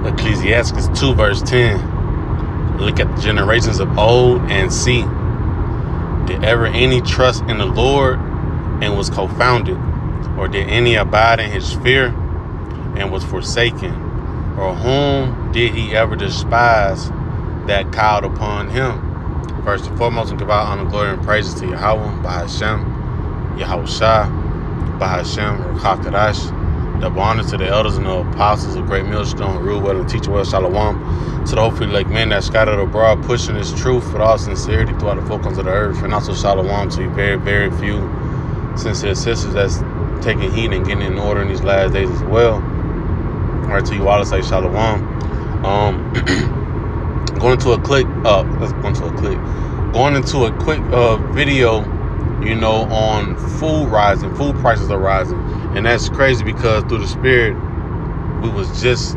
Ecclesiastes 2 verse 10. Look at the generations of old and see, did ever any trust in the Lord and was confounded? Or did any abide in his fear and was forsaken? Or whom did he ever despise that called upon him? First and foremost, and give out honor, glory, and praises to Yahweh, Bahashem, Yahweh Shah, Bahashem, Ruach HaKodesh. Double honor to the elders and the apostles of Great Millstone, rule well and teach well, Shalom. To the hopefully like men that scattered abroad, pushing this truth with all sincerity throughout the four corners of the earth. And also Shalom to you very, very few sincere sisters that's taking heed and getting in order in these last days as well. All right, to you all, I say Shalom. Going into a quick video, on food prices are rising. And that's crazy because through the spirit, we was just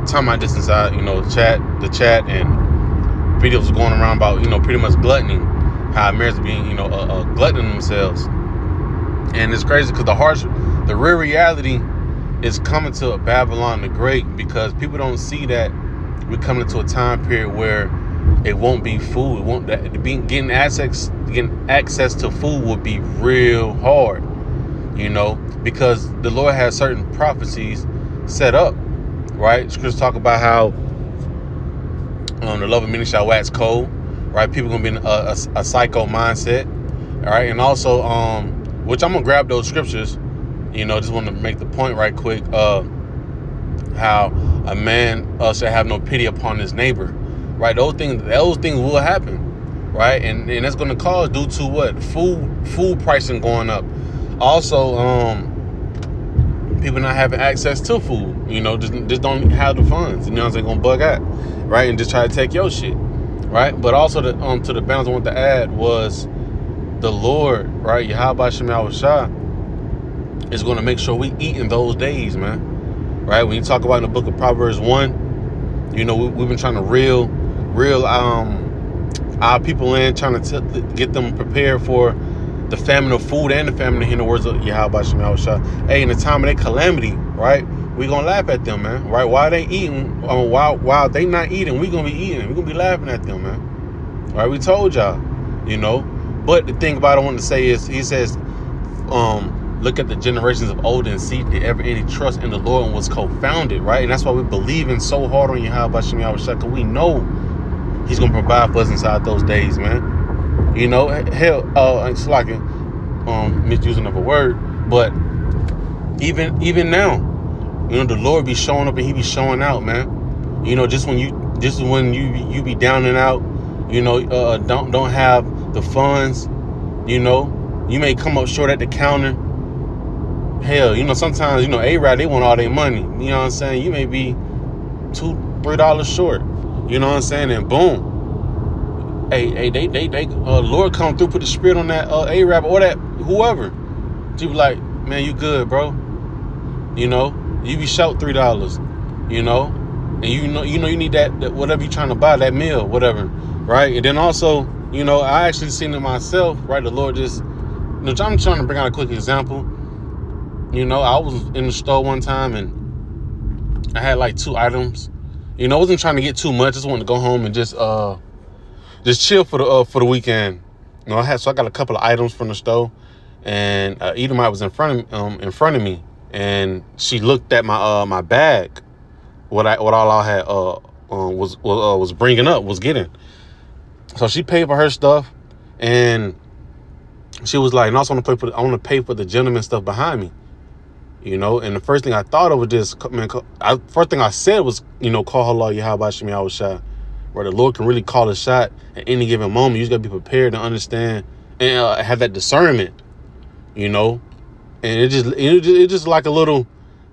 talking about this inside, the chat and videos going around about, pretty much gluttony, how Americans being, gluttoning themselves. And it's crazy because the real reality is coming to Babylon the Great, because people don't see that we're coming into a time period where it won't be food. Getting access to food will be real hard, because the Lord has certain prophecies set up, right? Scriptures talk about how the love of many shall wax cold, right? People gonna be in a psycho mindset, all right? And also, which I'm gonna grab those scriptures, just want to make the point right quick, how a man should have no pity upon his neighbor, right? Those things will happen, right? And that's going to cause due to what? Food pricing going up. Also, people not having access to food, just don't have the funds, they're going to bug out, right? And just try to take your shit, right? But also to the balance I want to add was the Lord, right? Yahweh Shem Yahweh Shah is going to make sure we eat in those days, man, right? When you talk about in the book of Proverbs 1, we've been trying to reel our people in, trying to get them prepared for the famine of food and the famine, in the words of Yahweh Shem Yahweh Shah. Hey, in the time of their calamity, right, we gonna laugh at them, man, right? While they eating, while they not eating, we gonna be eating. We gonna be laughing at them, man. Right? We told y'all, But the thing about it I want to say is, he says, look at the generations of old and see, did ever any trust in the Lord and was confounded, right? And that's why we believe in so hard on Yahweh Shem Yahweh Shah, because we know he's gonna provide for us inside those days, man. Hell, it's like misusing of a word, but even now, the Lord be showing up and he be showing out, man. Just when you be down and out, don't have the funds, you may come up short at the counter. Hell, sometimes, A-Rod, they want all their money. You know what I'm saying? You may be $2-3 short. You know what I'm saying? And boom. Hey, they Lord come through, put the spirit on that A-Rab or that whoever. You be like, man, you good, bro. You be short $3, and you need that whatever you trying to buy, that meal, whatever, right? And then also, I actually seen it myself, right? The Lord just, I'm trying to bring out a quick example. I was in the store one time and I had like 2 items. I wasn't trying to get too much. Just wanted to go home and just chill for the weekend. I got a couple of items from the store, and Edomite was in front of me, and she looked at my bag, what all I had was bringing up, was getting. So she paid for her stuff, and she was like, and also I want to pay for the gentleman stuff behind me. And the first thing I thought of was this, man. First thing I said was, call Allah Yahweh Shem Yahweh Shah, where the Lord can really call a shot at any given moment. You just gotta be prepared to understand and have that discernment, And it's just like a little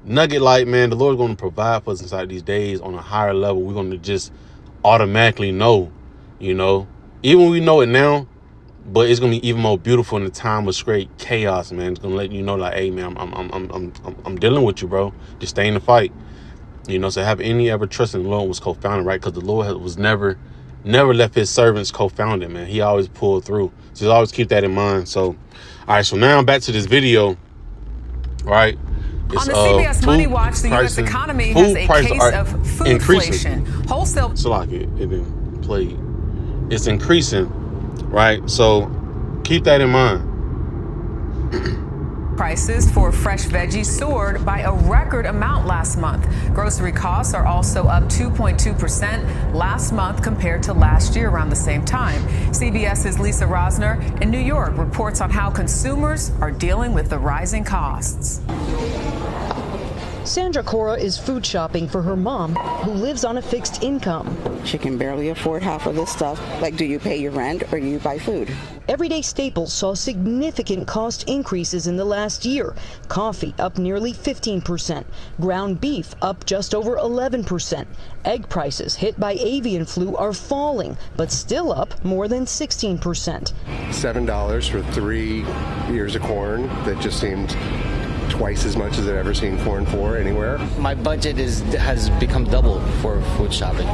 nugget, like, man, the Lord's gonna provide for us inside these days on a higher level. We're gonna just automatically know, even we know it now. But it's gonna be even more beautiful in the time of straight chaos, man. It's gonna let you know, like, hey, man, I'm dealing with you, bro. Just stay in the fight, So have any ever trust in the Lord was confounded, right? Because the Lord was never left his servants confounded, man. He always pulled through. So just always keep that in mind. So, all right. So now back to this video, right? It's On the CBS Money Watch, the U.S. prices, economy has a case of foodflation. Wholesale. So like it didn't play. It's increasing, right? So keep that in mind. Prices for fresh veggies soared by a record amount last month. Grocery costs are also up 2.2% last month compared to last year around the same time. CBS's Lisa Rosner in New York reports on how consumers are dealing with the rising costs. Sandra Cora is food shopping for her mom, who lives on a fixed income. She can barely afford half of this stuff. Like, do you pay your rent or do you buy food? Everyday staples saw significant cost increases in the last year. Coffee up nearly 15%, ground beef up just over 11%. Egg prices hit by avian flu are falling, but still up more than 16%. $7 for 3 ears of corn. That just seemed twice as much as I've ever seen corn for anywhere. My budget has become double for food shopping.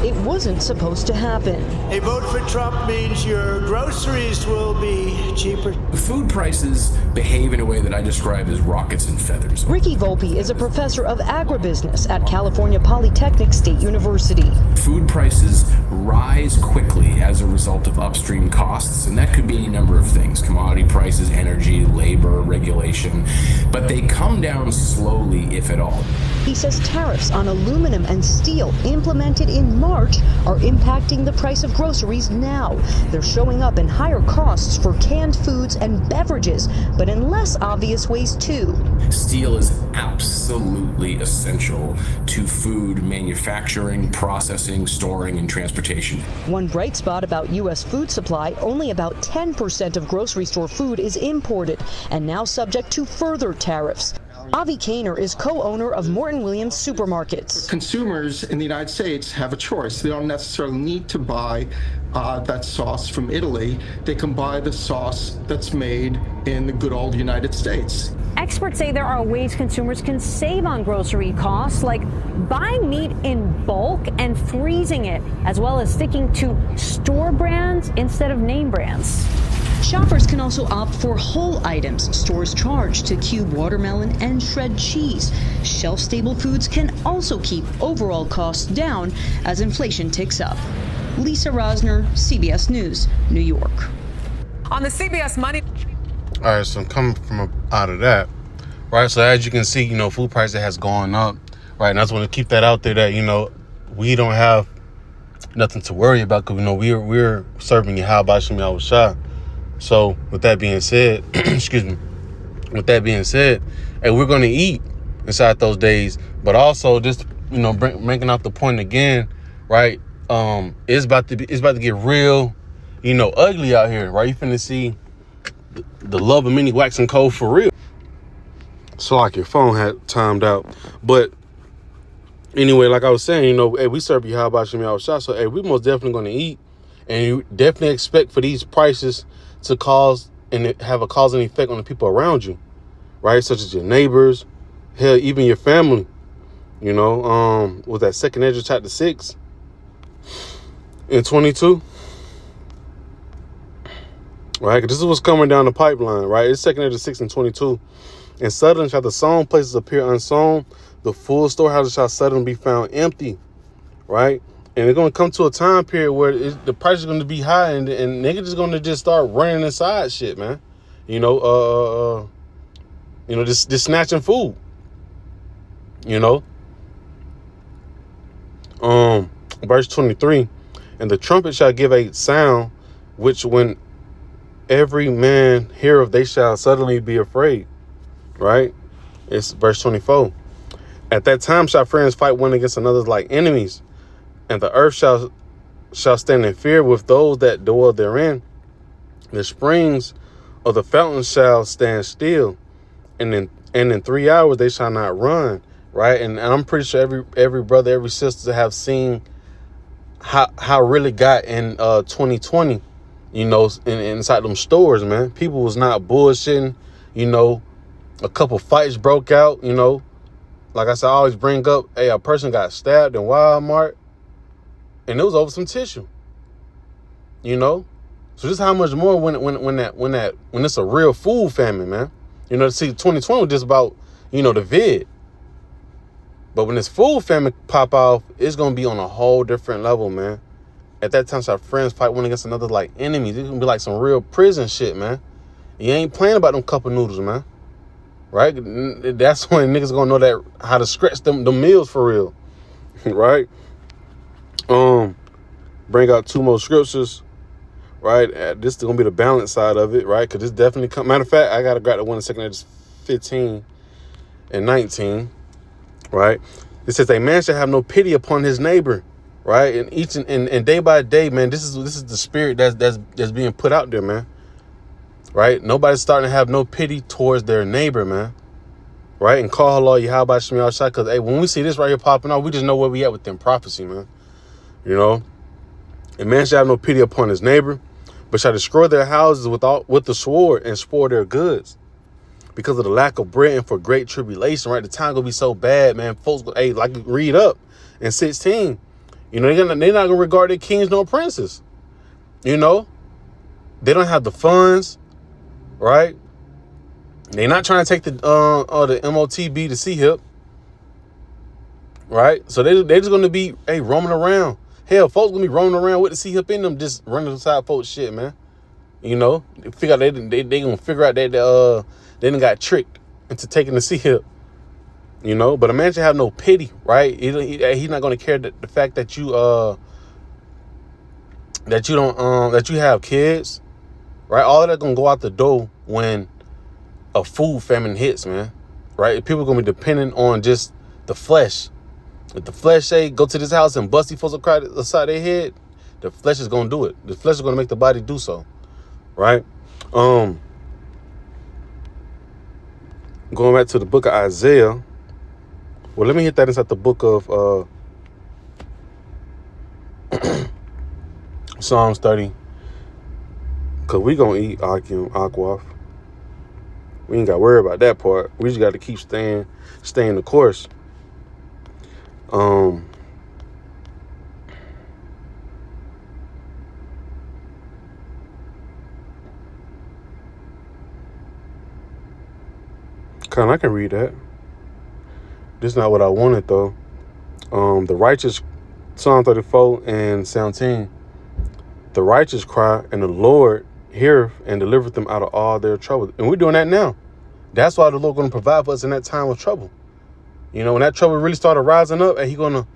It wasn't supposed to happen. A vote for Trump means your groceries will be cheaper. Food prices behave in a way that I describe as rockets and feathers. Ricky Volpe is a professor of agribusiness at California Polytechnic State University. Food prices rise quickly as a result of upstream costs, and that could be a number of things: commodity prices, energy, labor, regulation. But they come down slowly, if at all. He says tariffs on aluminum and steel implemented in March are impacting the price of groceries now. They're showing up in higher costs for canned foods and beverages, but in less obvious ways too. Steel is absolutely essential to food manufacturing, processing, storing, and transportation. One bright spot about U.S. food supply: only about 10% of grocery store food is imported and now subject to further tariffs. Avi Kaner is co-owner of Morton Williams Supermarkets. Consumers in the United States have a choice. They don't necessarily need to buy that sauce from Italy. They can buy the sauce that's made in the good old United States. Experts say there are ways consumers can save on grocery costs, like buying meat in bulk and freezing it, as well as sticking to store brands instead of name brands. Shoppers can also opt for whole items. Stores charge to cube watermelon and shred cheese. Shelf-stable foods can also keep overall costs down as inflation ticks up. Lisa Rosner, CBS News, New York. On the CBS Money. All right, so I'm coming from out of that, right? So as you can see, food prices has gone up, right? And I just want to keep that out there that, we don't have nothing to worry about because, we're serving Yahweh Shem Yahushua. So with that being said, excuse me, with that being said, hey, we're going to eat inside those days, but also just, making out the point again, right? It's about to get real, ugly out here, right? You finna see the love of many waxing cold for real. So like your phone had timed out, but anyway, like I was saying, hey, we serve Yahweh Shem Yahushua, so hey, we most definitely going to eat, and you definitely expect for these prices to cause and have a cause and effect on the people around you, right? Such as your neighbors, hell, even your family. With that 2 Ezra chapter 6 and 22, right? This is what's coming down the pipeline, right? It's 2 Ezra 6 and 22. And suddenly shall the sown places appear unsown, the full storehouses shall suddenly be found empty, right? And it's going to come to a time period where the price is going to be high, and niggas is going to just start running inside shit, man. Just snatching food. Verse 23, and the trumpet shall give a sound, which when every man heareth, they shall suddenly be afraid. Right? It's verse 24. At that time shall friends fight one against another like enemies, and the earth shall stand in fear with those that dwell therein. The springs of the fountains shall stand still, and in 3 hours they shall not run. Right? And I'm pretty sure every brother, every sister have seen how really got in 2020, inside them stores, man. People was not bullshitting, a couple fights broke out, Like I said, I always bring up, hey, a person got stabbed in Walmart, and it was over some tissue. So just how much more when it's a real food famine, man. See, 2020 was just about, the vid. But when this food famine pop off, it's going to be on a whole different level, man. At that time, our friends fight one against another like enemies. It's going to be like some real prison shit, man. You ain't playing about them cup of noodles, man. Right? That's when niggas going to know that how to scratch them meals for real. Right? Bring out 2 more scriptures. Right? This is going to be the balance side of it, right? Because this definitely matter of fact, I got to grab the one in 2 Corinthians 15 and 19. Right? It says a man shall have no pity upon his neighbor, right? And day by day, man, this is the spirit that's being put out there, man. Right? Nobody's starting to have no pity towards their neighbor, man. Right? And call Allah Yahweh Shem Yahshua, because hey, when we see this right here popping off, we just know where we at with them prophecy, man. A man shall have no pity upon his neighbor, but shall destroy their houses with the sword and spoil their goods. Because of the lack of bread and for great tribulation, right? The time gonna be so bad, man. Folks, hey, like read up in 16. They're not gonna regard their kings nor princes. They don't have the funds, right? They're not trying to take the MOTB to CHIP, right? So they're just gonna be roaming around. Hell, folks gonna be roaming around with the CHIP in them, just running inside folks shit, man. They figure out they gonna figure out that they done got tricked into taking the CHIP, But a man should have no pity, right? He's not going to care the fact that you have kids, right? All of that going to go out the door when a food famine hits, man, right? People going to be dependent on just the flesh. If the flesh say go to this house and bust these folks aside their head, the flesh is going to do it. The flesh is going to make the body do so, right? Going back to the book of Isaiah. Well, let me hit that inside the book of Psalms 30. Because we going to eat Akim, Akwaf. We ain't got to worry about that part. We just got to keep staying the course. I can read that. This is not what I wanted, though. The righteous, Psalm 34 and 17. The righteous cry, and the Lord heareth and delivereth them out of all their trouble. And we're doing that now. That's why the Lord going to provide for us in that time of trouble. When that trouble really started rising up, and he going to,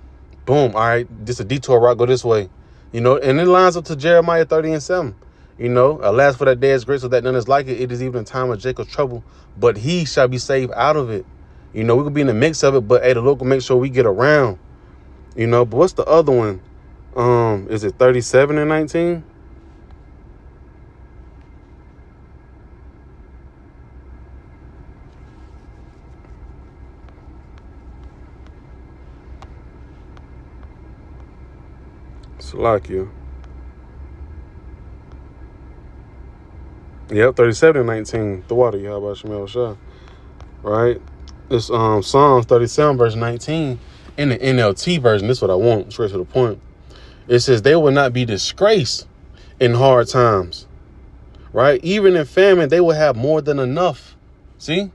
boom, all right, this a detour route, go this way. And it lines up to Jeremiah 30 and 7. Alas, for that day is great, so that none is like it. It is even in time of Jacob's trouble, but he shall be saved out of it. We could be in the mix of it, but hey, the Lord will make sure we get around. But what's the other one? Is it 37 and 19? Salakia. Yep, 37 and 19. The water, Yahweh Shemel Shah. Right? It's Psalms 37, verse 19. In the NLT version, this is what I want, straight to the point. It says, they will not be disgraced in hard times. Right? Even in famine, they will have more than enough. See?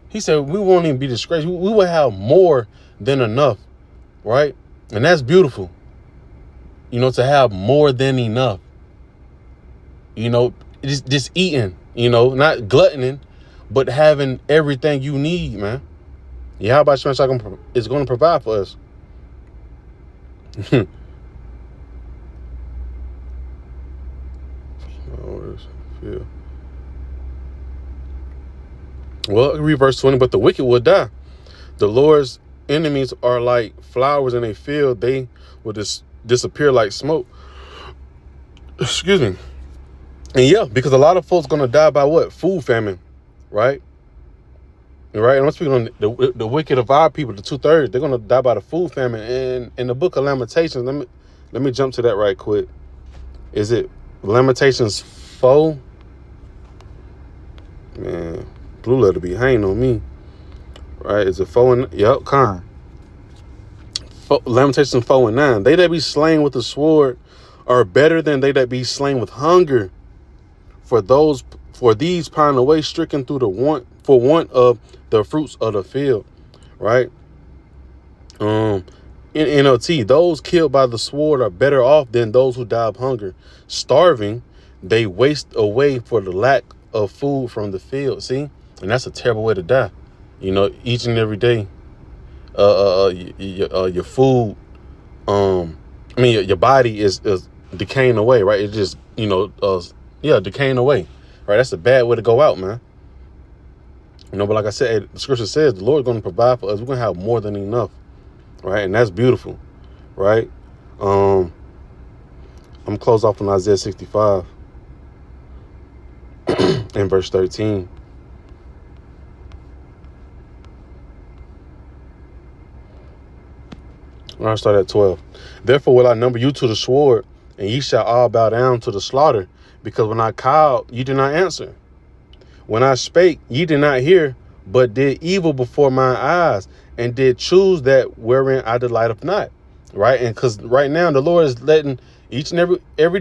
He said, we won't even be disgraced. We will have more than enough. Right? And that's beautiful. To have more than enough. Just eating, not gluttoning, but having everything you need, man. Yahweh is going to provide for us. Well, read verse 20, but the wicked will die. The Lord's enemies are like flowers in a field. They will disappear like smoke. Excuse me. And yeah, because a lot of folks going to die by what? Food famine, right? Right? And I'm speaking on the wicked of our people, the 2/3. They're going to die by the food famine. And in the book of Lamentations, let me jump to that right quick. Is it Lamentations 4? Man, blue letter be hanging on me. Right? Is it 4 and... Yep, Khan. Lamentations 4 and 9. They that be slain with the sword are better than they that be slain with hunger. For these pine away, stricken through the want for want of the fruits of the field, right? In NLT, those killed by the sword are better off than those who die of hunger. Starving, they waste away for the lack of food from the field. See, and that's a terrible way to die. You know, each and every day, your food, your body is decaying away, right? It's just, decaying away, right? That's a bad way to go out, man. You know, but like I said, the scripture says the Lord's going to provide for us. We're going to have more than enough, right? And that's beautiful, right? I'm close off on Isaiah 65 and verse 13. I'll start at 12. Therefore will I number you to the sword, and ye shall all bow down to the slaughter, because when I called, ye did not answer. When I spake, ye did not hear, but did evil before my eyes, and did choose that wherein I delighteth not. Right? And because right now the Lord is letting each and every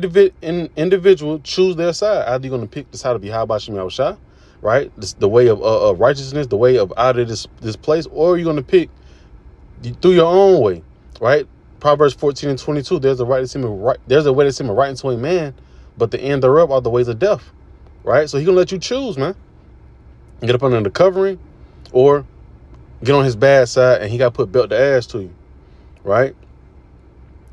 individual choose their side. Either you're going to pick the side of Yahweh Shem Yahushua, right? This, the way of righteousness, the way of out of this place, or you're going to pick through your own way, right? Proverbs 14 and 22. There's a way that seemeth right unto a man, but the end thereof are the ways of death. Right? So he's gonna let you choose, man. Get up under the covering or get on his bad side, and he got put belt to ass to you. Right?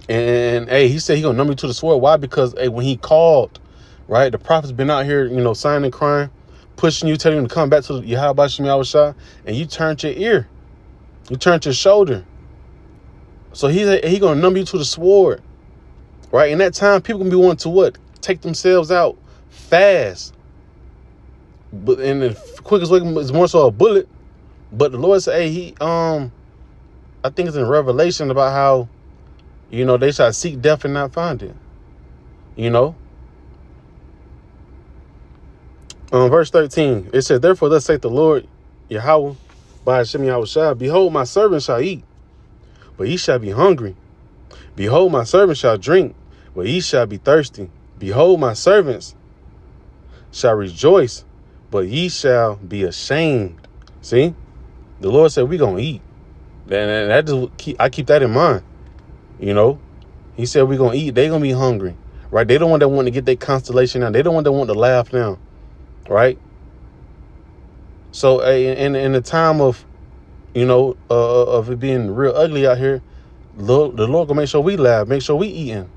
And hey, he said he gonna number you to the sword. Why? Because hey, when he called, right, the prophet's been out here, signing and crying, pushing you, telling you to come back to Yahweh Shem Yahushua, and you turned your ear. You turned your shoulder. So he gonna number you to the sword. Right? In that time, people gonna be wanting to what? Take themselves out fast. But in the quickest way is more so a bullet. But the Lord said, hey, I think it's in Revelation about how, they shall seek death and not find it. Verse 13, it says, therefore thus saith the Lord Yahweh by Hashem Yahushua, behold, my servant shall eat, but ye shall be hungry. Behold, my servant shall drink, but ye shall be thirsty. Behold, my servants shall rejoice, but ye shall be ashamed. See, the Lord said we're gonna eat, and I keep that in mind. He said we're gonna eat. They're gonna be hungry, right? They don't want that want to get their constellation now. They don't want that want to laugh now, right? So in the time of of it being real ugly out here, the Lord gonna make sure we laugh, make sure we eating,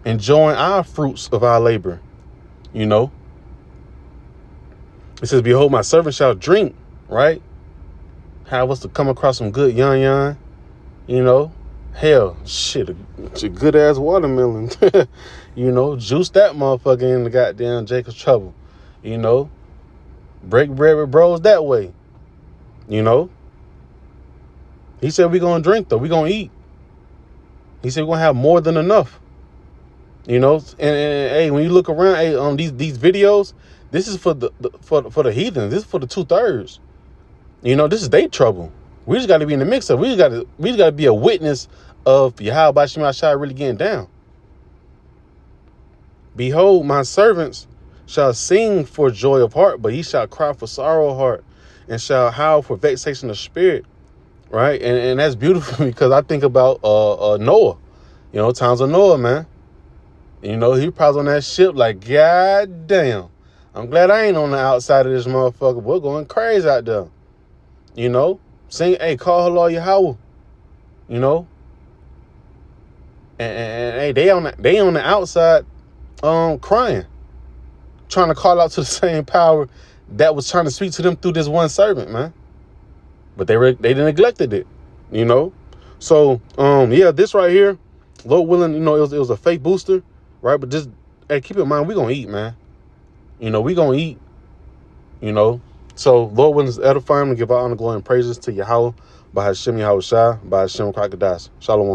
enjoying our fruits of our labor. It says, behold, my servant shall drink, right? Have us to come across some good yan. Hell, shit, a good ass watermelon. Juice that motherfucker in the goddamn Jacob's Trouble. Break bread with bros that way. He said we're gonna drink though, we're gonna eat. He said we're gonna have more than enough. And hey, when you look around, hey, on these videos, this is for the heathens. This is for the 2/3. This is their trouble. We just got to be in the mix of. We just got to be a witness of Yahweh Shem Yahushua really getting down. Behold, my servants shall sing for joy of heart, but ye shall cry for sorrow of heart, and shall howl for vexation of spirit. Right, and that's beautiful because I think about Noah. Times of Noah, man. He probably on that ship like, God damn. I'm glad I ain't on the outside of this motherfucker. We're going crazy out there. Sing, hey, call Lord Yahweh. And hey, they on the outside, crying, trying to call out to the same power that was trying to speak to them through this one servant, man. But they neglected it, So, this right here, Lord willing, it was a fake booster, right? But just, hey, keep in mind, we're going to eat, man. We're going to eat, So, Lord willing is edifying to give our honor, glory, and praises to Yahweh, by Hashem Yahushua, by Hashem Krakadas. Shalom.